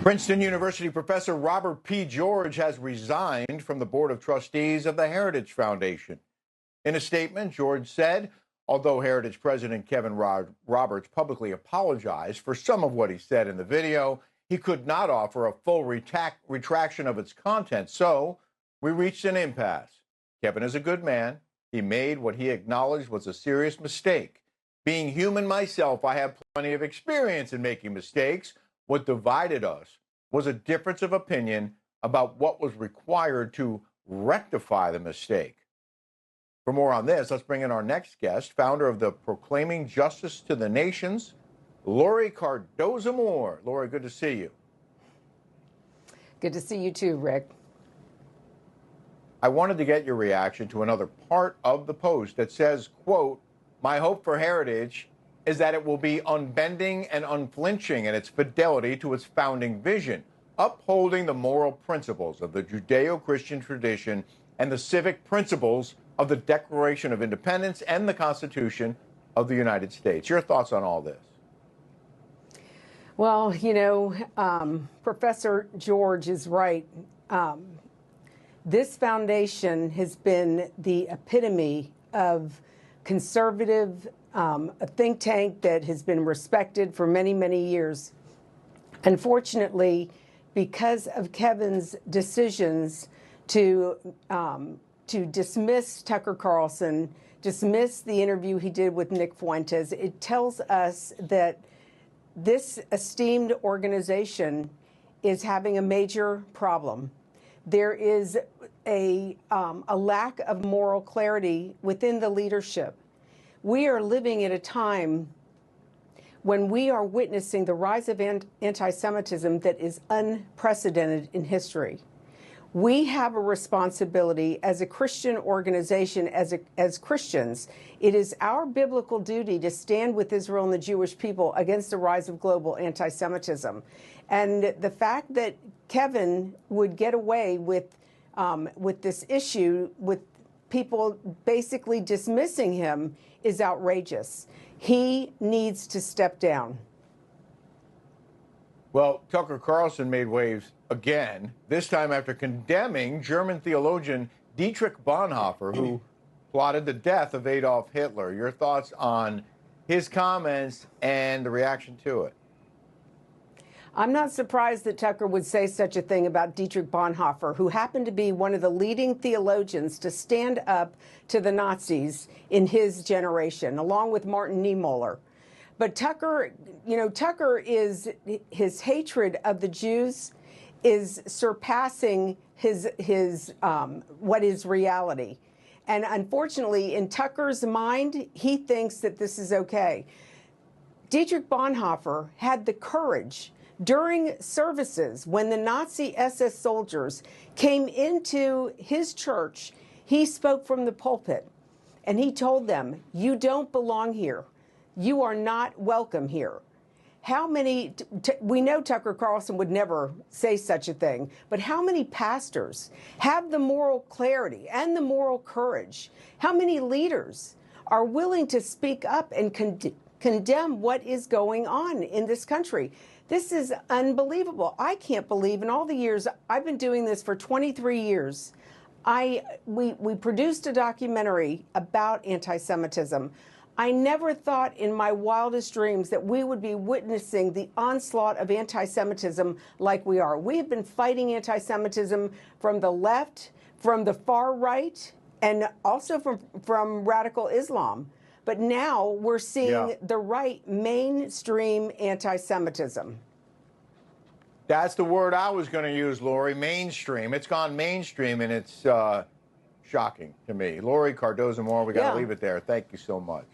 Princeton University Professor Robert P. George has resigned from the Board of Trustees of the Heritage Foundation. In a statement, George said, although Heritage President Kevin Roberts publicly apologized for some of what he said in the video, he could not offer a full retraction of its content, so we reached an impasse. Kevin is a good man. He made what he acknowledged was a serious mistake. Being human myself, I have plenty of experience in making mistakes. What divided us was a difference of opinion about what was required to rectify the mistake. For more on this, let's bring in our next guest, founder of the Proclaiming Justice to the Nations, Laurie Cardoza-Moore. Laurie, good to see you. Good to see you too, Rick. I wanted to get your reaction to another part of the post that says, quote, "My hope for Heritage is that it will be unbending and unflinching in its fidelity to its founding vision, upholding the moral principles of the Judeo-Christian tradition and the civic principles of the Declaration of Independence and the Constitution of the United States." Your thoughts on all this? Well, Professor George is right. This foundation has been the epitome of conservative, a think tank that has been respected for many, many years. Unfortunately, because of Kevin's decisions to dismiss Tucker Carlson, dismiss the interview he did with Nick Fuentes, it tells us that this esteemed organization is having a major problem. There is a lack of moral clarity within the leadership. We are living at a time when we are witnessing the rise of anti-Semitism that is unprecedented in history. We have a responsibility as a Christian organization, as Christians. It is our biblical duty to stand with Israel and the Jewish people against the rise of global anti-Semitism. And the fact that Kevin would get away with this issue, with people basically dismissing him, is outrageous. He needs to step down. Well, Tucker Carlson made waves again, this time after condemning German theologian Dietrich Bonhoeffer, who plotted the death of Adolf Hitler. Your thoughts on his comments and the reaction to it? I'm not surprised that Tucker would say such a thing about Dietrich Bonhoeffer, who happened to be one of the leading theologians to stand up to the Nazis in his generation, along with Martin Niemöller. But Tucker, is, his hatred of the Jews is surpassing his what is reality. And unfortunately, in Tucker's mind, he thinks that this is okay. Dietrich Bonhoeffer had the courage during services when the Nazi SS soldiers came into his church. He spoke from the pulpit and he told them, "You don't belong here. You are not welcome here." How many, we know Tucker Carlson would never say such a thing, but how many pastors have the moral clarity and the moral courage? How many leaders are willing to speak up and condemn what is going on in this country? This is unbelievable. I can't believe in all the years I've been doing this for 23 years. We produced a documentary about anti-Semitism. I never thought in my wildest dreams that we would be witnessing the onslaught of anti-Semitism like we are. We have been fighting anti-Semitism from the left, from the far right, and also from radical Islam. But now we're seeing the right mainstream anti-Semitism. That's the word I was going to use, Laurie, mainstream. It's gone mainstream, and it's shocking to me. Laurie Cardoza-Moore, we got to leave it there. Thank you so much.